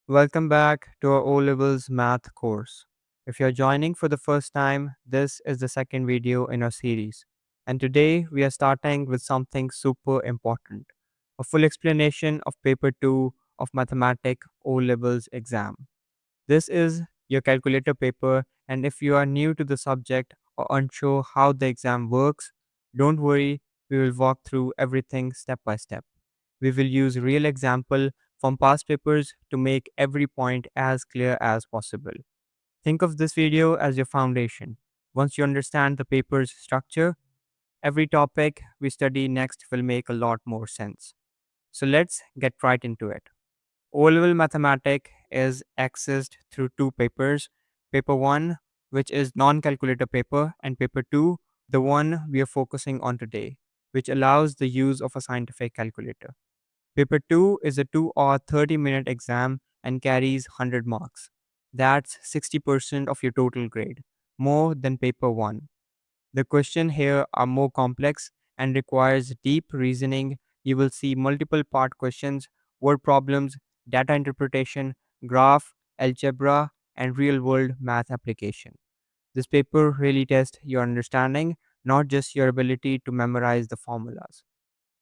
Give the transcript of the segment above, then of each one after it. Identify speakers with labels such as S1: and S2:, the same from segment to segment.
S1: Welcome back to our O Levels math course. If you're joining for the first time, this is the second video in our series. And today we are starting with something super important, a full explanation of paper 2 of Mathematics O Levels exam. This is your calculator paper, and if you are new to the subject or unsure how the exam works, don't worry, we will walk through everything step by step. We will use real example from past papers to make every point as clear as possible. Think of this video as your foundation. Once you understand the paper's structure, every topic we study next will make a lot more sense. So let's get right into it. O-level mathematics is accessed through two papers. Paper 1, which is non-calculator paper, and paper 2, the one we are focusing on today, which allows the use of a scientific calculator. Paper 2 is a 2 or 30-minute exam and carries 100 marks. That's 60% of your total grade, more than paper 1. The questions here are more complex and requires deep reasoning. You will see multiple part questions, word problems, data interpretation, graph, algebra, and real-world math application. This paper really tests your understanding, not just your ability to memorize the formulas.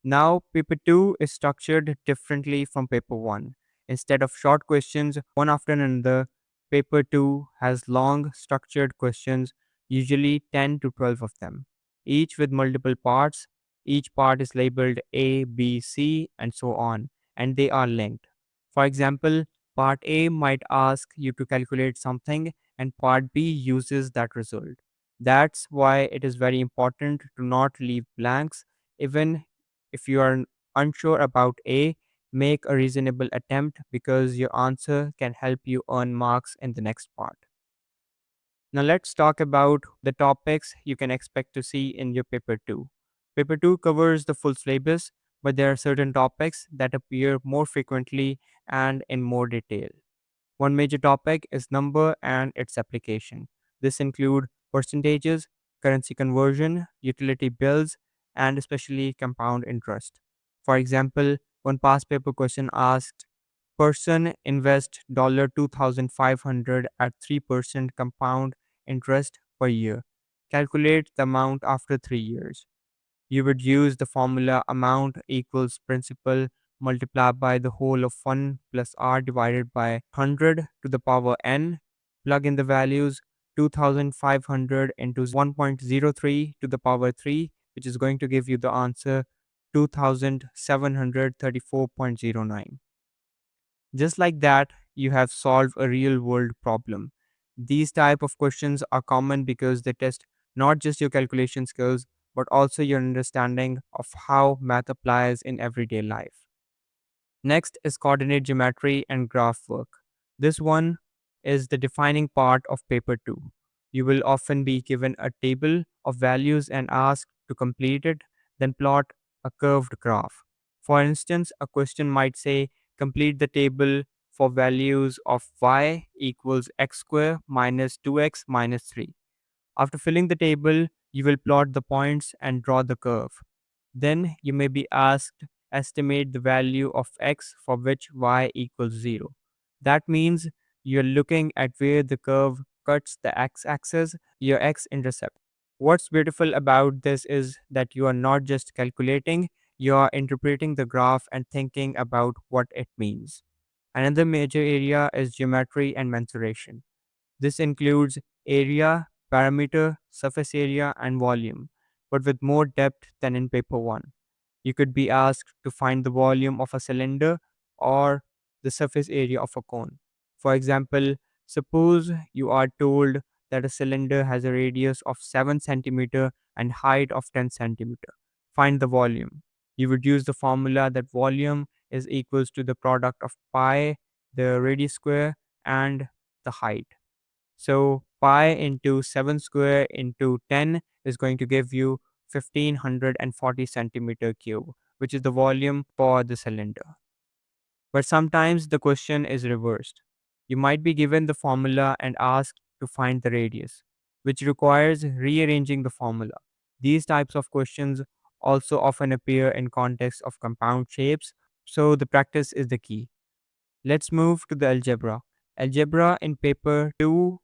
S1: Now, paper 2 is structured differently from paper 1. Instead of short questions one after another, paper 2 has long, structured questions, usually 10 to 12 of them, each with multiple parts. Each part is labeled A, B, C, and so on, and they are linked. For example, part A might ask you to calculate something, and part B uses that result. That's why it is very important to not leave blanks. Even if you are unsure about A, make a reasonable attempt because your answer can help you earn marks in the next part. Now let's talk about the topics you can expect to see in your paper 2. Paper 2 covers the full syllabus, but there are certain topics that appear more frequently and in more detail. One major topic is number and its application. This include percentages, currency conversion, utility bills, and especially compound interest. For example, one past paper question asked, person invest $2,500 at 3% compound interest per year. Calculate the amount after 3 years. You would use the formula amount equals principal multiplied by the whole of 1 plus r divided by 100 to the power n. Plug in the values 2500 into 1.03 to the power 3, which is going to give you the answer 2734.09. Just like that, you have solved a real world problem. These type of questions are common because they test not just your calculation skills but also your understanding of how math applies in everyday life. Next is coordinate geometry and graph work. This one is the defining part of paper 2. You will often be given a table of values and asked to complete it, then plot a curved graph. For instance, a question might say complete the table for values of y equals x square minus 2x minus 3. After filling the table, you will plot the points and draw the curve. Then you may be asked estimate the value of x for which y equals 0. That means you're looking at where the curve cuts the x-axis, your x-intercept. What's beautiful about this is that you are not just calculating, you are interpreting the graph and thinking about what it means. Another major area is geometry and mensuration. This includes area, parameter, surface area, and volume, but with more depth than in paper 1. You could be asked to find the volume of a cylinder or the surface area of a cone. For example, suppose you are told that a cylinder has a radius of 7 centimeter and height of 10 centimeter. Find the volume. You would use the formula that volume is equals to the product of pi, the radius square, and the height. So pi into 7 square into 10 is going to give you 1540 centimeter cube, which is the volume for the cylinder. But sometimes the question is reversed. You might be given the formula and asked to find the radius, which requires rearranging the formula. These types of questions also often appear in context of compound shapes, so the practice is the key. Let's move to the algebra. Algebra in paper 2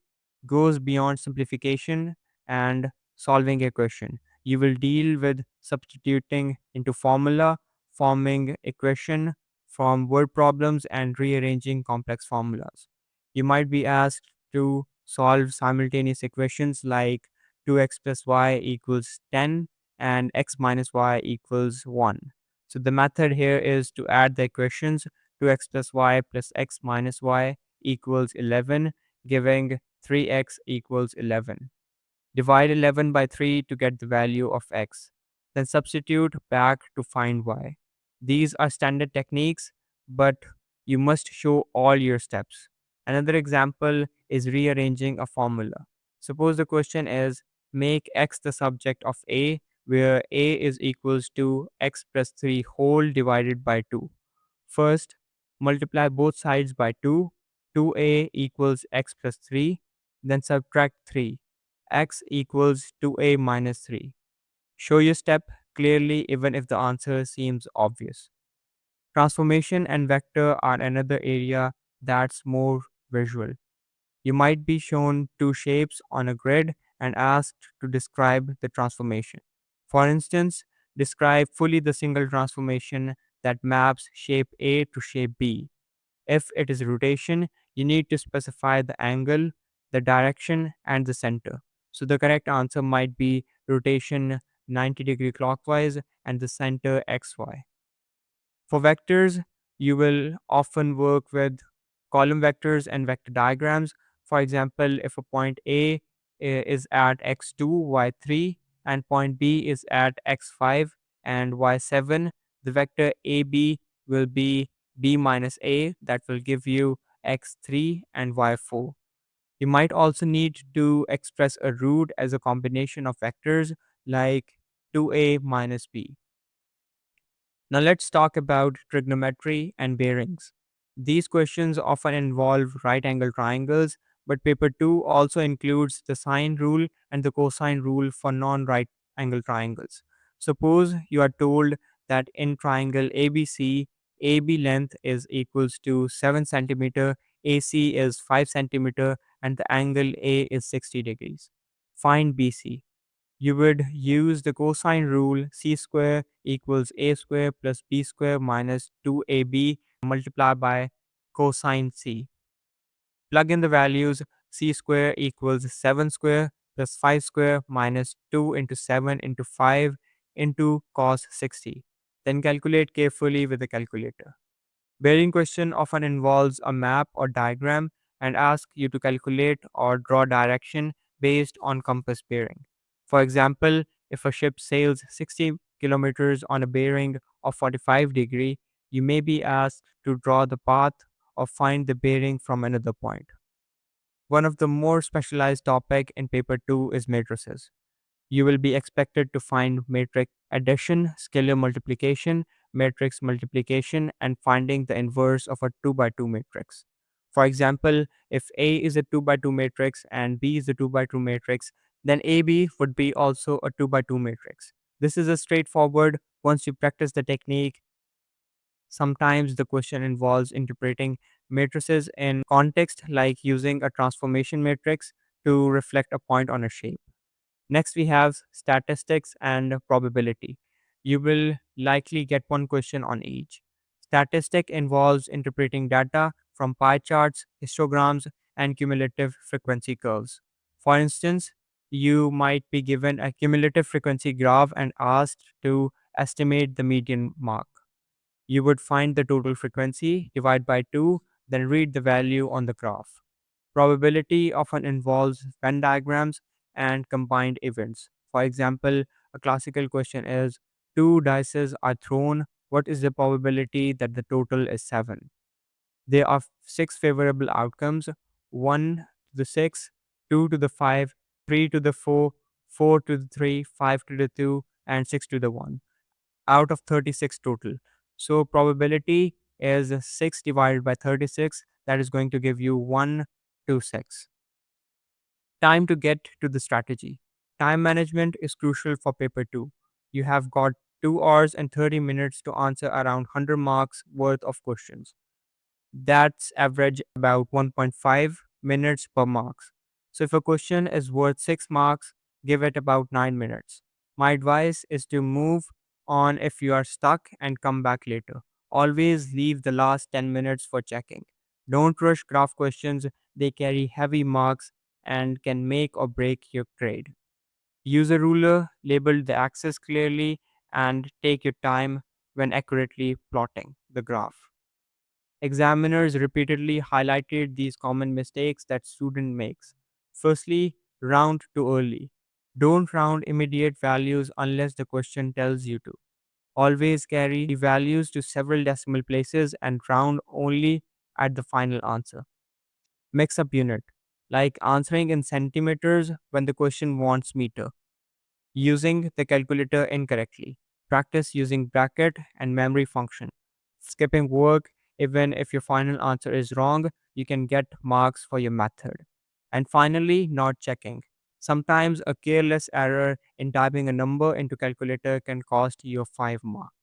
S1: goes beyond simplification and solving a question. You will deal with substituting into formula, forming equation from word problems, and rearranging complex formulas. You might be asked to solve simultaneous equations like 2x plus y equals 10 and x minus y equals 1. So the method here is to add the equations. 2x plus y plus x minus y equals 11, giving 3x equals 11. Divide 11 by 3 to get the value of x. Then substitute back to find y. These are standard techniques, but you must show all your steps. Another example is rearranging a formula. Suppose the question is make x the subject of a, where a is equals to x plus 3 whole divided by 2. First, multiply both sides by 2. 2a equals x plus 3. Then subtract 3. X equals 2a minus 3. Show your step clearly even if the answer seems obvious. Transformation and vector are another area that's more visual. You might be shown two shapes on a grid and asked to describe the transformation. For instance, describe fully the single transformation that maps shape A to shape B. If it is rotation, you need to specify the angle, the direction, and the center. So the correct answer might be rotation 90-degree clockwise and the center XY. For vectors, you will often work with column vectors and vector diagrams. For example, if a point is at x2, y3, and point B is at x5 and y7, the vector AB will be B minus A, that will give you x3 and y4. You might also need to express a root as a combination of vectors like 2a minus b. Now let's talk about trigonometry and bearings. These questions often involve right angle triangles, but paper 2 also includes the sine rule and the cosine rule for non right angle triangles. Suppose you are told that in triangle ABC, AB length is equals to 7 centimeter, AC is 5 centimeter, and the angle A is 60 degrees. Find BC. You would use the cosine rule. C square equals a square plus b square minus 2ab multiplied by cosine c. Plug in the values. C square equals 7 square plus 5 square minus 2 into 7 into 5 into cos 60. Then calculate carefully with the calculator. Bearing question often involves a map or diagram and asks you to calculate or draw direction based on compass bearing. For example, if a ship sails 60 kilometers on a bearing of 45 degree, you may be asked to draw the path or find the bearing from another point. One of the more specialized topic in paper 2 is matrices. You will be expected to find matrix addition, scalar multiplication, matrix multiplication, and finding the inverse of a 2 by 2 matrix. For example, if A is a 2 by 2 matrix and B is a 2 by 2 matrix, then AB would be also a 2 by 2 matrix. This is a straightforward once you practice the technique. Sometimes the question involves interpreting matrices in context, like using a transformation matrix to reflect a point on a shape. Next, we have statistics and probability. You will likely get one question on each. Statistic involves interpreting data from pie charts, histograms, and cumulative frequency curves. For instance, you might be given a cumulative frequency graph and asked to estimate the median mark. You would find the total frequency, divide by 2, then read the value on the graph. Probability often involves Venn diagrams and combined events. For example, a classical question is two dices are thrown. What is the probability that the total is 7? There are six favorable outcomes: 1 to the 6, 2 to the 5, 3 to the 4, 4 to the 3, 5 to the 2, and 6 to the 1 out of 36 total. So probability is 6 divided by 36. That is going to give you 1 to 6. Time to get to the strategy. Time management is crucial for paper 2. You have got 2 hours and 30 minutes to answer around 100 marks worth of questions. That's average about 1.5 minutes per marks. So if a question is worth 6 marks, give it about 9 minutes. My advice is to move on if you are stuck and come back later. Always leave the last 10 minutes for checking. Don't rush graph questions, they carry heavy marks and can make or break your grade. Use a ruler, label the axis clearly, and take your time when accurately plotting the graph. Examiners repeatedly highlighted these common mistakes that student makes. Firstly, round too early. Don't round immediate values unless the question tells you to. Always carry values to several decimal places and round only at the final answer. Mix up unit, like answering in centimeters when the question wants meter. Using the calculator incorrectly. Practice using bracket and memory function. Skipping work, even if your final answer is wrong, you can get marks for your method. And finally, not checking. Sometimes a careless error in typing a number into calculator can cost you 5 marks.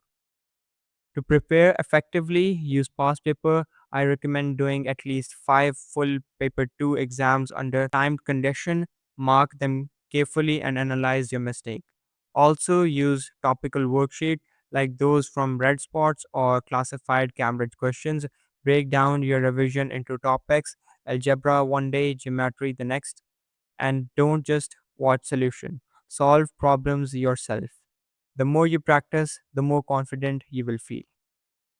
S1: To prepare effectively, use past paper. I recommend doing at least 5 full paper 2 exams under timed condition. Mark them carefully and analyze your mistake. Also use topical worksheet like those from Red Spots or classified Cambridge questions. Break down your revision into topics, algebra one day, geometry the next, and don't just watch solution. Solve problems yourself. The more you practice, the more confident you will feel.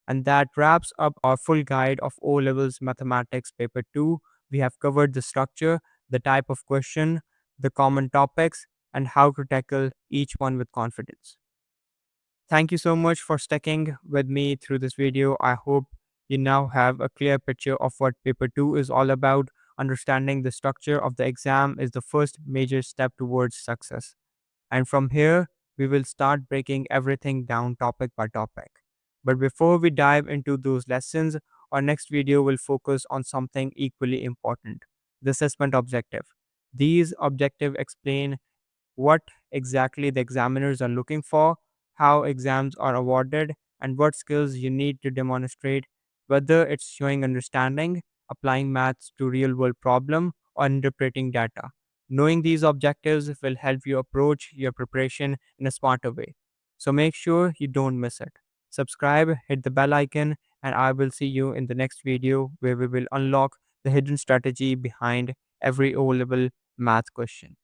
S1: And that wraps up our full guide of O levels mathematics paper 2. We have covered the structure, the type of question, the common topics, and how to tackle each one with confidence. Thank you so much for sticking with me through this video. I hope you now have a clear picture of what paper 2 is all about. Understanding the structure of the exam is the first major step towards success. And from here, we will start breaking everything down topic by topic. But before we dive into those lessons, our next video will focus on something equally important: the assessment objective. These objectives explain what exactly the examiners are looking for, how exams are awarded, and what skills you need to demonstrate, whether it's showing understanding, applying maths to real world problem, or interpreting data. Knowing these objectives will help you approach your preparation in a smarter way. So make sure you don't miss it. Subscribe, hit the bell icon, and I will see you in the next video where we will unlock the hidden strategy behind every O level math question.